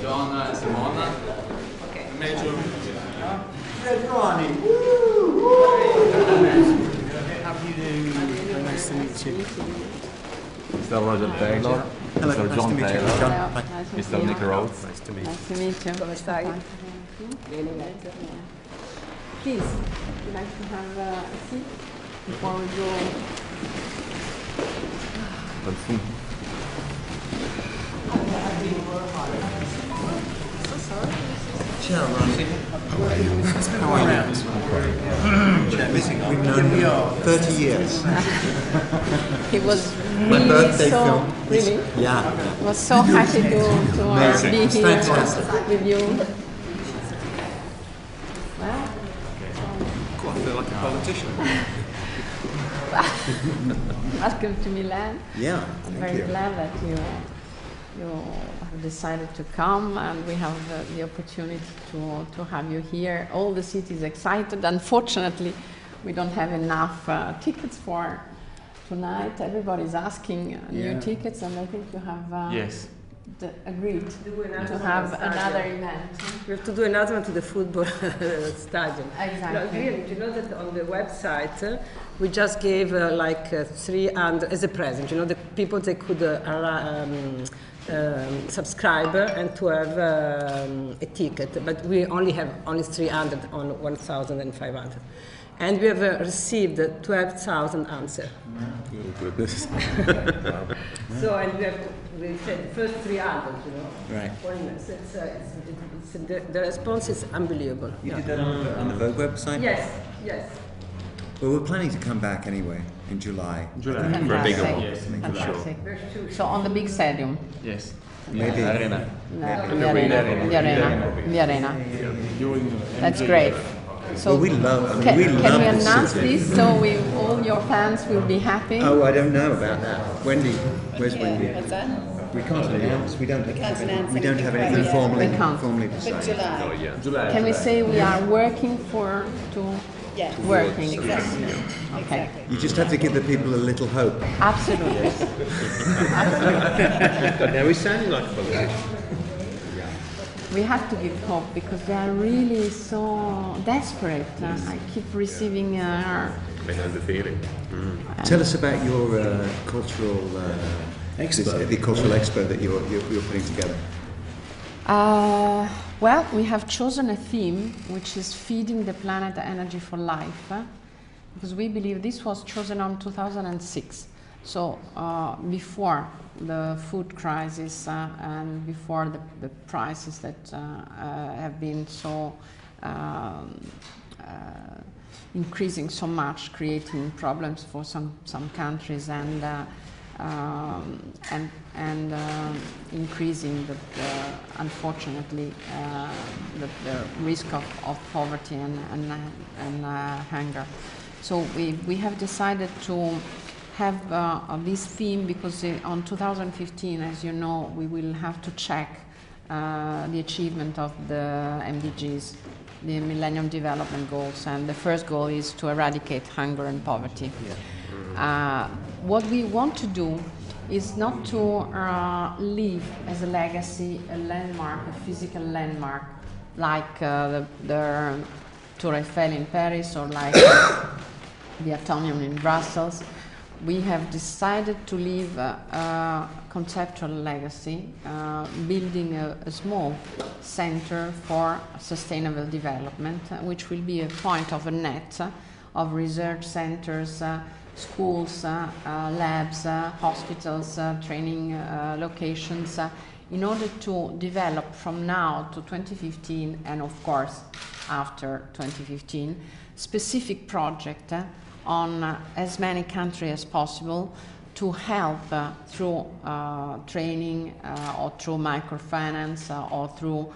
John e Simona. Ok. Ronnie. How do you do? Very nice to meet you. Mr. Roger Taylor. Hello, Mr. nice John to meet you, Taylor. John. Mr. Nick Rhodes. Nice to meet you. Nice to meet you. Come stai? Bene, grazie. Please, would you like to have a seat before we go? Ciao, Ronnie. How are you? We've known you 30 years. He was My really birthday so film. really. Yeah. I was so happy to Amazing. be It's here fantastic. with you. Well, I feel like a politician. welcome to Milan. Yeah, I'm thank very you. glad that you have decided to come, and we have the opportunity to have you here. All the city is excited. Unfortunately, we don't have enough tickets for tonight. Everybody's asking new tickets, and I think you have Yes. agreed to have another event. We have to do another one to the football stadium. Exactly. No, really, you know that on the website we just gave 300 as a present. You know, the people they could subscribe and to have a ticket, but we only have 300 on 1,500. And we have received 12,000 answers. Oh, goodness. So, and we said the first 300, you know. Right. The response is unbelievable. You did that on the Vogue website? Yes, yes. Well, we're planning to come back anyway in July. For a bigger one. Yes, Fantastic. So on the big stadium. Yes. Maybe. Arena. The arena. That's great. So Well, we love can the we announce city. this so all your fans will be happy? Oh, I don't know about that. Wendy, where's Wendy? What's that? We can't announce. We don't can't announce We don't have anything anything quite yet. formally We can't. formally But decided. July. Can we say we are working Yes. working? Exactly. Okay. Exactly. You just have to give the people a little hope. Absolutely. Now he's sounding like a politician. We have to give hope because they are really so desperate. I keep receiving I know the feeling. Tell us about your cultural Expo. the cultural expo that you're putting together. Well, we have chosen a theme which is feeding the planet energy for life, because we believe this was chosen on 2006. So before the food crisis and before the prices that have been so increasing so much, creating problems for some countries and increasing unfortunately the risk of poverty and hunger. So we have decided to have this theme because on 2015, as you know, we will have to check the achievement of the MDGs, the Millennium Development Goals, and the first goal is to eradicate hunger and poverty. What we want to do is not to leave as a legacy a landmark, a physical landmark, like the Tour Eiffel in Paris or like the Atomium in Brussels. We have decided to leave a conceptual legacy, building a small center for sustainable development, which will be a point of a net of research centers, schools, labs, hospitals, training locations, in order to develop from now to 2015 and of course after 2015 specific project on as many countries as possible to help through training or through microfinance or through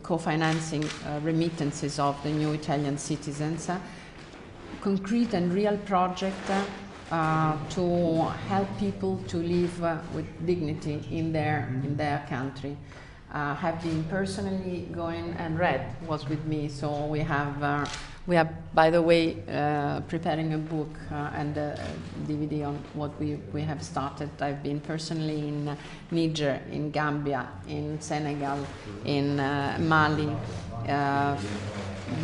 co-financing remittances of the new Italian citizens, concrete and real project to help people to live with dignity in their country. have been personally going, and Red was with me. So we have, by the way, preparing a book and a DVD on what we have started. I've been personally in Niger, in Gambia, in Senegal, in Mali.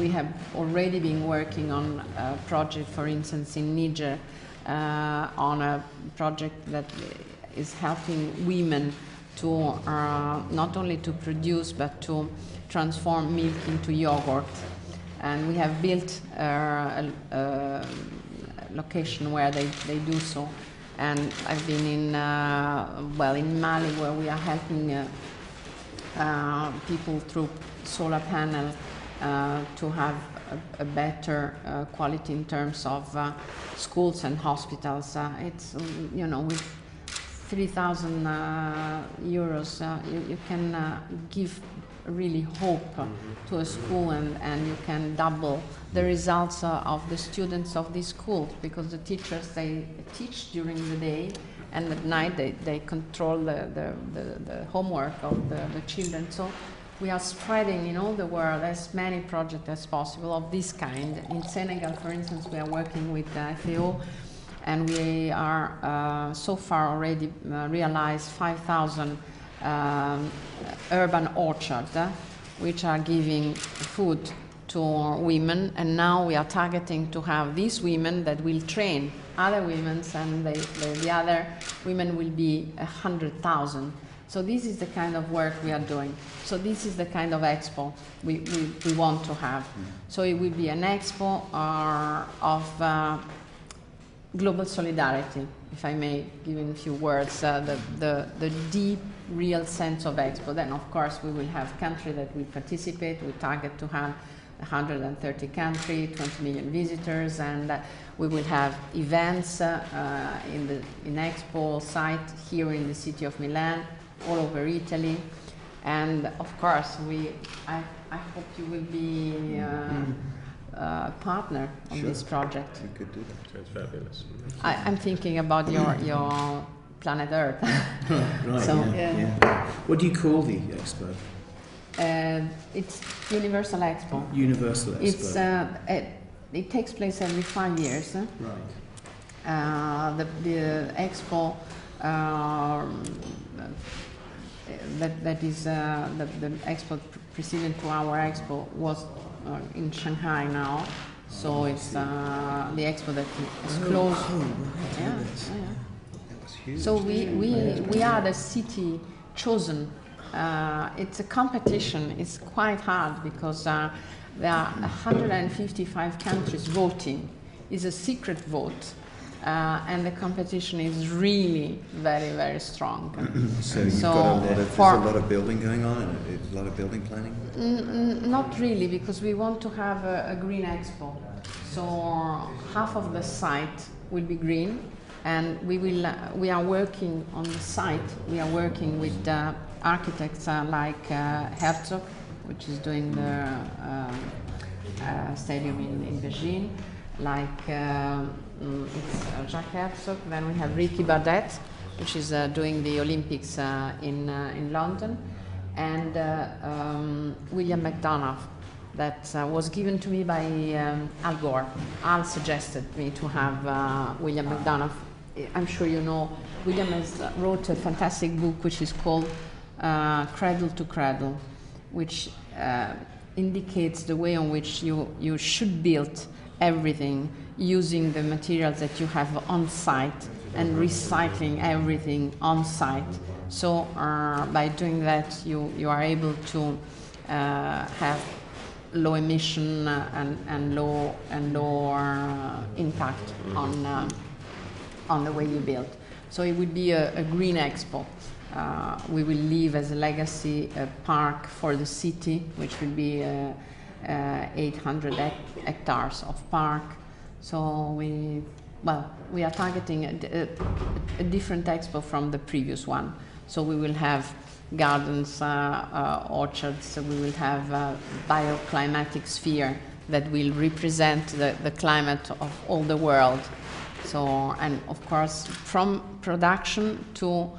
We have already been working on a project, for instance, in Niger, on a project that is helping women to not only to produce but to transform milk into yogurt. And we have built a location where they do so. And I've been in Mali, where we are helping people through solar panel to have a better quality in terms of schools and hospitals. It's, with 3,000 euros, you can give really hope to a school, and you can double the results of the students of this school, because the teachers, they teach during the day, and at night they control the homework of the children. So we are spreading in all the world as many projects as possible of this kind. In Senegal, for instance, we are working with FAO, and we are so far already realized 5,000 urban orchards, which are giving food to women, and now we are targeting to have these women that will train other women, and the other women will be 100,000. So this is the kind of work we are doing. So this is the kind of expo we want to have. So it will be an expo of global solidarity, if I may give in a few words, the deep, real sense of expo. Then, of course, we will have countries that will participate. We target to have 130 countries, 20 million visitors, and we will have events in expo site here in the city of Milan, all over Italy, and of course, I hope you will be a partner on this project. You could do that. Sounds fabulous. I'm thinking about your planet Earth. Right. So, yeah. What do you call the expo? It's Universal Expo. Universal Expo. It takes place every 5 years. Right. The expo that is the expo preceding to our expo was in Shanghai now, so it's the expo that is close. That was huge. So we are the city chosen. It's a competition. It's quite hard because there are 155 countries voting. It's a secret vote. And the competition is really very, very strong. So you've got there's a lot of building going on, and a lot of building planning? Not really, because we want to have a green expo. So half of the site will be green, and we are working on the site. We are working with architects like Herzog, which is doing the stadium in Beijing, like it's Jacques Herzog. Then we have Ricky Bardet, which is doing the Olympics in London, and William McDonough, that was given to me by Al Gore. Al suggested me to have William McDonough. I'm sure you know, William has wrote a fantastic book which is called Cradle to Cradle, which indicates the way in which you should build everything using the materials that you have on site and recycling everything on site. So by doing that, you are able to have low emission and low impact on the way you build. So it would be a green expo. We will leave as a legacy a park for the city, which will be 800 hectares of park. So we are targeting a different expo from the previous one. So we will have gardens, orchards. We will have a bioclimatic sphere that will represent the climate of all the world. So, and of course, from production to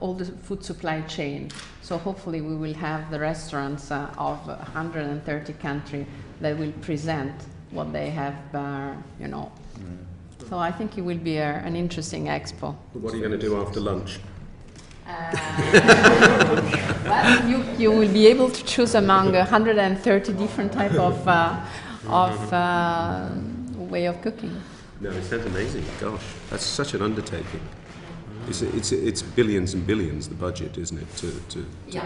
all the food supply chain. So hopefully we will have the restaurants of 130 countries that will present what they have, you know. So I think it will be an interesting expo. What are you going to do after lunch? Well, you will be able to choose among 130 different type of way of cooking. No, it sounds amazing. Gosh, that's such an undertaking. It's billions and billions, the budget, isn't it, to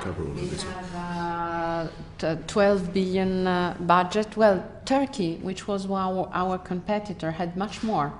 cover all of this? We have 12 billion budget. Well, Turkey, which was our competitor, had much more.